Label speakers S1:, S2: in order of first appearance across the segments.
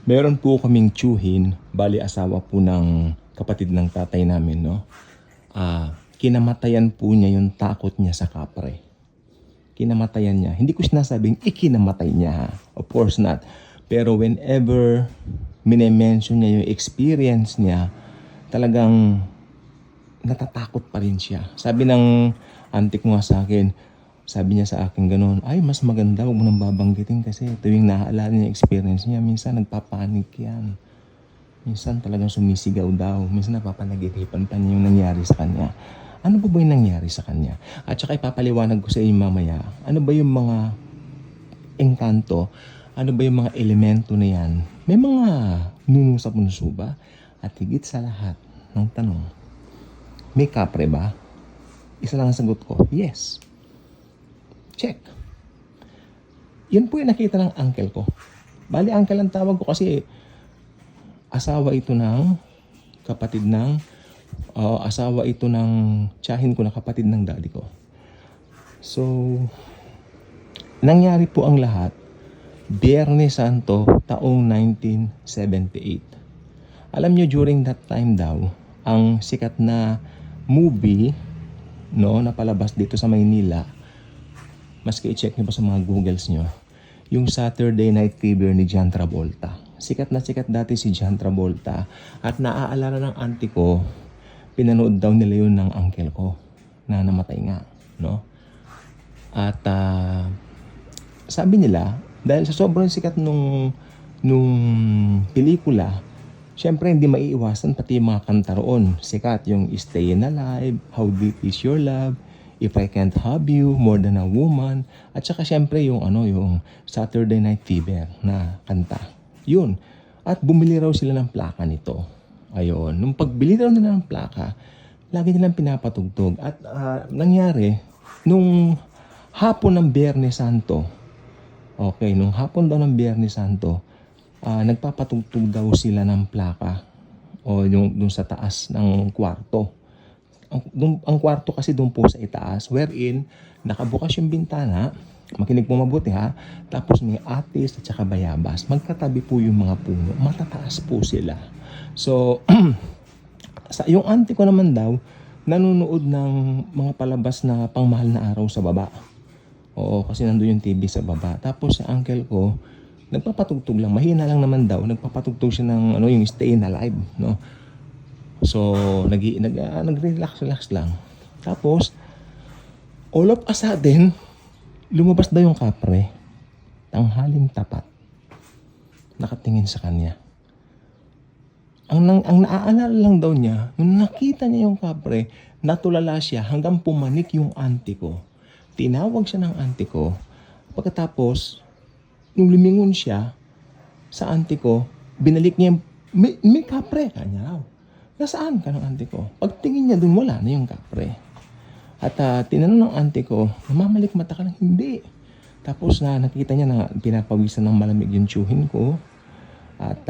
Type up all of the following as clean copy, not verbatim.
S1: Meron po kaming tiyuhin, bali asawa po ng kapatid ng tatay namin, no? Kinamatayan po niya yung takot niya sa kapre. Kinamatayan niya. Hindi ko sinasabing ikinamatay niya, ha? Of course not. Pero whenever mine-mention niya yung experience niya, talagang natatakot pa rin siya. Sabi ng auntie ko nga sa akin, sabi niya sa akin ganun, ay mas maganda, huwag mo nang babanggitin kasi tuwing naaalala niya yung experience niya, minsan nagpapanik yan. Minsan talagang sumisigaw daw. Minsan napapanagiripan pa niya yung nangyari sa kanya. Ano ba yung nangyari sa kanya? At saka ipapaliwanag ko sa inyo mamaya, ano ba yung mga engkanto, ano ba yung mga elemento na yan? May mga nunusa-punuso ba? At higit sa lahat ng tanong, may kapre ba? Isa lang ang sagot ko, yes. Check. Yun po yung nakita ng uncle ko. Bali, uncle ang tawag ko kasi asawa ito ng kapatid ng asawa ito ng tiyahin ko na kapatid ng daddy ko. So, nangyari po ang lahat Biyernes Santo taong 1978. Alam nyo, during that time daw, ang sikat na movie, no, na palabas dito sa Maynila, maski i-check nyo pa sa mga Googles nyo, yung Saturday Night Fever ni John Travolta. Sikat na sikat dati si John Travolta. At naaalala ng auntie ko, pinanood daw nila yun ng uncle ko na namatay nga, no? At sabi nila, dahil sa sobrang sikat nung pelikula, syempre hindi maiiwasan pati yung mga kanta roon. Sikat yung Stayin' Alive, How Deep Is Your Love, If I Can't Have You, More Than a Woman, at saka syempre yung yung Saturday Night Fever na kanta. Yun. At bumili raw sila ng plaka nito. Ayun. Nung pagbili raw nila ng plaka, lagi nilang pinapatugtog. At nangyari, nung hapon ng Biyernes Santo, nung hapon daw ng Biyernes Santo, nagpapatugtog daw sila ng plaka o yung sa taas ng kwarto. Ang kwarto kasi doon po sa itaas, wherein nakabukas yung bintana, makinig po mabuti ha, tapos may atis at saka bayabas. Magkatabi po yung mga puno, matataas po sila. So, yung auntie ko naman daw, nanonood ng mga palabas na pangmahal na araw sa baba. Oo, kasi nandun yung TV sa baba. Tapos sa uncle ko, nagpapatugtog lang, mahina lang naman daw, nagpapatugtog siya ng yung Stayin' Alive, no? So, nag-relax lang. Tapos, all of a sudden, lumabas daw yung kapre, tanghaling tapat, nakatingin sa kanya. Ang naaalala lang daw niya, nung nakita niya yung kapre, natulala siya hanggang pumanik yung auntie ko. Tinawag siya ng auntie ko. Pagkatapos, nung lumingon siya sa auntie ko, binalik niya yung, may kapre. Kanya raw. Nasaan ka ng auntie ko? Pagtingin niya dun, wala na yung kapre. At tinanong ng auntie ko, namamalik mata ka lang? Hindi. Tapos nakita niya na pinapawisan ng malamig yung tiyuhin ko. At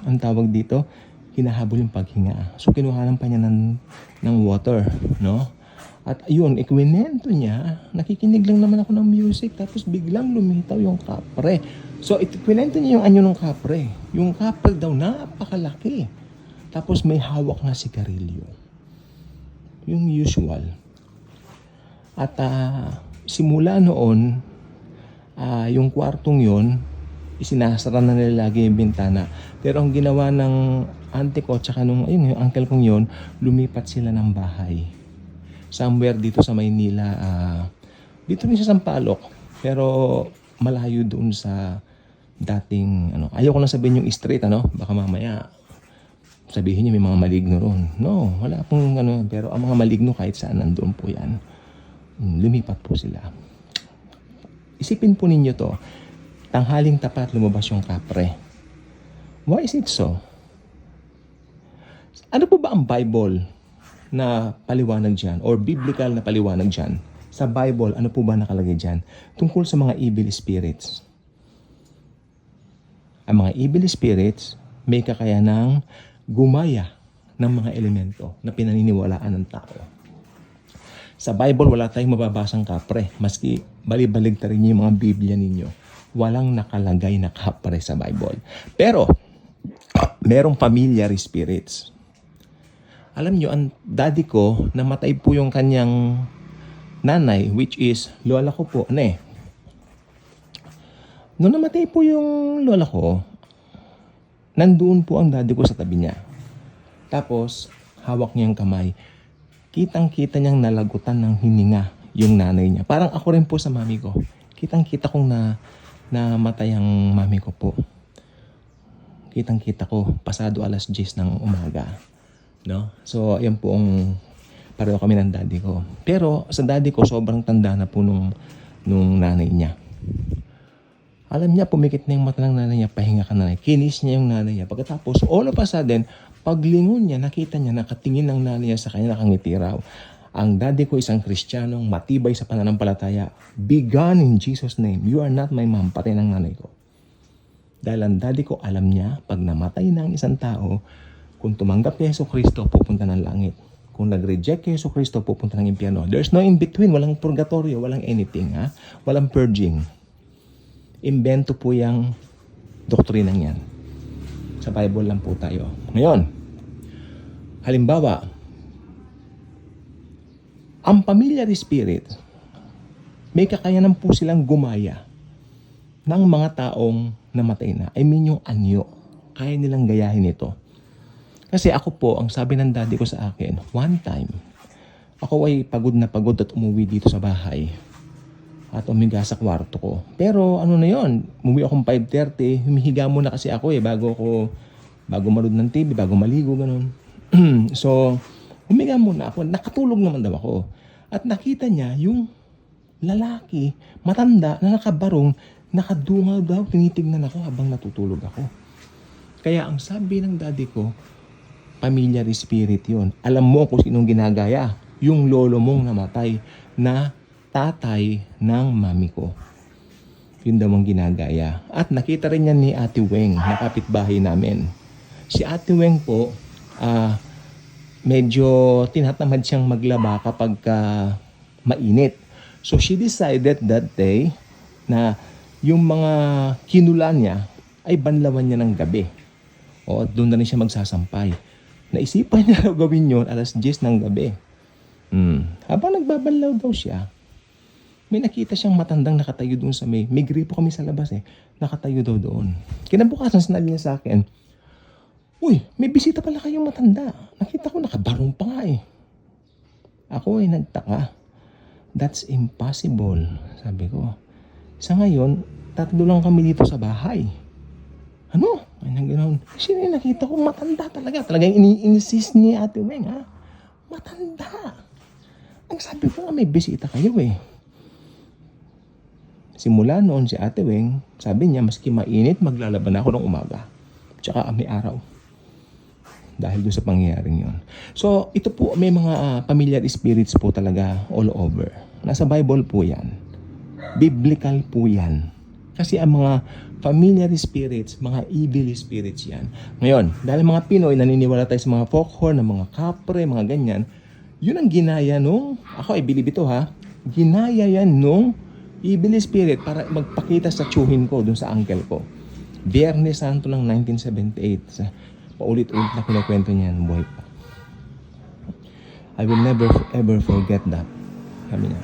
S1: ang tawag dito, hinahabol yung paghinga. So kinuhanan pa niya ng water, no? At ayun, ikwinento niya, nakikinig lang naman ako ng music, tapos biglang lumitaw yung kapre. So ikwinento niya yung anyo ng kapre. Yung kapre daw, napakalaki. Tapos may hawak na sigarilyo. Yung usual. At simula noon, yung kwartong yon, isinasara na nila lagi yung bintana. Pero ang ginawa ng auntie ko, tsaka yung uncle kong yon, lumipat sila ng bahay. Somewhere dito sa Maynila, dito rin sa Sampaloc. Pero malayo doon sa dating, ayaw ko na sabihin yung street, baka mamaya sabihin niyo may mga maligno ron. No, wala pong pero ang mga maligno kahit saan nandoon po yan. Lumipat po sila. Isipin po ninyo to, tanghaling tapat lumabas yung kapre. Why is it so? Ano po ba ang Bible na paliwanag dyan? Or biblical na paliwanag dyan? Sa Bible, ano po ba nakalagay dyan? Tungkol sa mga evil spirits. Ang mga evil spirits may kakayanang gumaya ng mga elemento na pinaniniwalaan ng tao. Sa Bible, wala tayong mababasang kapre. Maski balibalig ta rin yung mga Biblia ninyo. walang nakalagay na kapre sa Bible. Pero, merong familiar spirits. Alam nyo, ang daddy ko, namatay po yung kanyang nanay, which is lola ko po. Noong namatay po yung lola ko, nandoon po ang daddy ko sa tabi niya. Tapos, hawak niya yung kamay. Kitang-kita niyang nalagutan ng hininga yung nanay niya. Parang ako rin po sa mami ko. Kitang-kita kong namatay ang mami ko po. Kitang-kita ko, pasado 10:00 ng umaga. No? So, ayan po ang pareho kami ng daddy ko. Pero, sa daddy ko, sobrang tanda na po nung nanay niya. Alam niya, pumikit na yung mata ng nanay niya, pahinga ka nanay. Kinis niya yung nanay niya. Pagkatapos, all of a sudden, paglingon niya, nakita niya, nakatingin ang nanay niya sa kanya, nakangiti raw. Ang daddy ko isang Kristiyanong matibay sa pananampalataya. Be gone in Jesus' name. You are not my mom. Patay ng nanay ko. Dahil ang daddy ko, alam niya, pag namatay ng isang tao, kung tumanggap kay Jesucristo, pupunta ng langit. Kung nag-reject kay Jesucristo, pupunta ng impyerno. There's no in-between. Walang purgatorio, walang anything. Walang purging. Imbento po yung doktrinang yan. Sa Bible lang po tayo. Ngayon, halimbawa, ang familiar spirit, may kakayanan po silang gumaya ng mga taong namatay na. I mean yung anyo. Kaya nilang gayahin ito. Kasi ako po, ang sabi ng daddy ko sa akin, one time, ako ay pagod na pagod at umuwi dito sa bahay. At umiga sa kwarto ko. Pero ano na yon, umuwi akong 5:30, humihiga muna kasi ako bago manood ng TV, bago maligo, ganun. So, humiga muna ako, nakatulog naman daw ako. At nakita niya yung lalaki, matanda, na nakabarong, nakadungaw daw, tinitignan ako habang natutulog ako. Kaya ang sabi ng daddy ko, familiar spirit yon. Alam mo kung sinong ginagaya? Yung lolo mong namatay na tatay ng mami ko. Yun daw ang ginagaya. At nakita rin yan ni Ate Weng, na kapitbahay namin. Si Ate Weng po, medyo tinatamad siyang maglaba kapag mainit. So she decided that day na yung mga kinulan niya ay banlawan niya ng gabi. O doon na rin siya magsasampay. Naisipan niya gawin yun 10:00 ng gabi. Habang nagbabanlaw daw siya, may nakita siyang matandang nakatayo doon sa may gripo kami sa labas nakatayo daw doon. Kinabukasan sinabi niya sa akin, "Uy, may bisita pala kayong matanda. Nakita ko nakabarong pa nga eh." Ako ay nagtaka. That's impossible, sabi ko. Sa ngayon, 3 lang kami dito sa bahay. Ano? Ay nang ganoon. Kasi nakita ko matanda talaga. Talagang ini-insist ni Ate Weng, matanda. Ang sabi ko nga may bisita kayo eh. Simula noon si Ate Weng, sabi niya maski mainit, maglalaban ako ng umaga. Tsaka may araw. Dahil doon sa pangyayaring yon. So, ito po, may mga familiar spirits po talaga all over. Nasa Bible po yan. Biblical po yan. Kasi ang mga familiar spirits, mga evil spirits yan. Ngayon, dahil mga Pinoy, naniniwala tayo sa mga folklore, ng mga kapre, mga ganyan, yun ang ginaya nung, ako ay believe ito ginaya yan nung evil spirit para magpakita sa tsuhin ko dun sa uncle ko. Biyernes Santo ng 1978. Paulit-ulit na kinakwento niya ng buhay pa. I will never ever forget that. Sabi niya.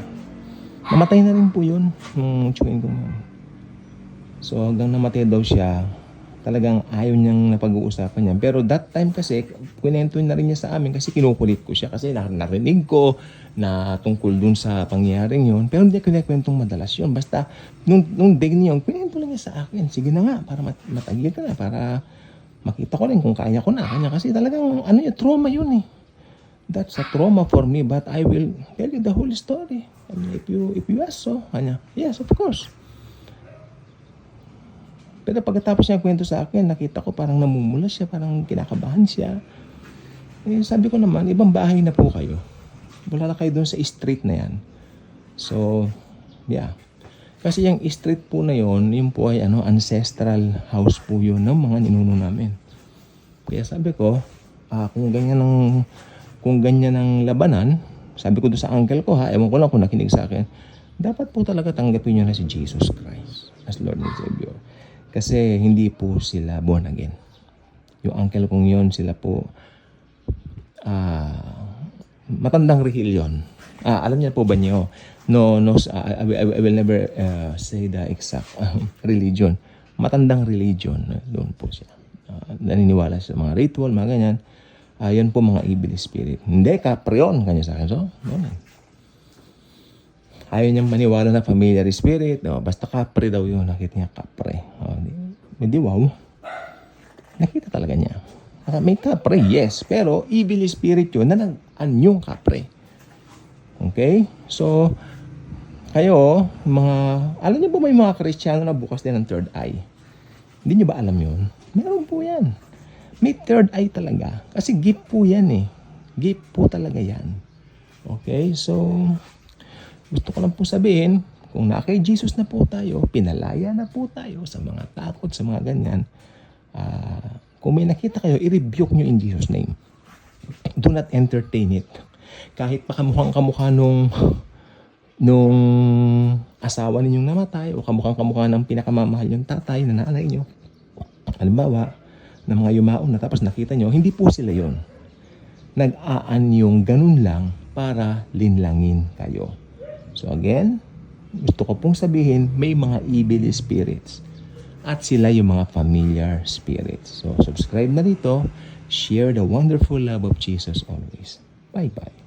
S1: Namatay na rin po yun. Nung tsuhin ko yun. So hanggang namatay daw siya, talagang ayaw niyang napag-uusapan niya. Pero that time kasi, kwento na rin niya sa amin kasi kinukulit ko siya kasi narinig ko na tungkol dun sa pangyayaring yun. Pero hindi kwentong madalas yun. Basta, nung day niya, kwento lang niya sa akin. Sige na nga, para matagil ka na, para makita ko rin kung kaya ko na. Kanya kasi talagang, trauma yun eh. That's a trauma for me, but I will tell you the whole story. And if you ask so, kanya, yes, of course. Pero pagkatapos niya kwento sa akin, nakita ko parang namumula siya, parang kinakabahan siya. Sabi ko naman, ibang bahay na po kayo. Wala na kayo doon sa street na yan. So, yeah. Kasi yung street po na yon, yun po ay ancestral house po yun ng mga ninuno namin. Kaya sabi ko, kung ganyan ang labanan, sabi ko doon sa uncle ko ewan ko lang kung nakinig sa akin, dapat po talaga tanggapin niyo na si Jesus Christ. as Lord and Savior. Kasi hindi po sila born again. Yung uncle kong yun, sila po matandang relihiyon. Alam niyo po ba niyo? No, I will never say the exact religion. Matandang religion, doon po siya. Naniniwala sa mga ritual, mga ganyan. Yan po mga evil spirit. Hindi, kapre yun, kanya sa akin. So, yun. Ayaw niyang maniwala na familiar spirit. Basta kapre daw yun, nakita niya kapre. Hindi, wow. Nakita talaga niya. May kapre, yes. Pero evil spirit yun na nag-anyong kapre. Okay? So, kayo, alam niyo po may mga Kristiyano na bukas din ng third eye. Hindi niyo ba alam yun? Meron po yan. May third eye talaga. Kasi gift po yan eh. Gift po talaga yan. Okay? So, gusto ko lang po sabihin, kung na kay Jesus na po tayo, pinalaya na po tayo sa mga takot, sa mga ganyan. Kung may nakita kayo, i-rebuke nyo in Jesus' name. Do not entertain it. Kahit pa kamukhang-kamukha nung asawa ninyong namatay o kamukhang-kamukha ng pinakamamahal yung tatay na nanay nyo. Halimbawa, ng mga yumaon na tapos nakita nyo, hindi po sila yon. Nag-aan yung ganun lang para linlangin kayo. So again, gusto ko pong sabihin, may mga evil spirits at sila yung mga familiar spirits. So subscribe na dito, share the wonderful love of Jesus always. Bye-bye.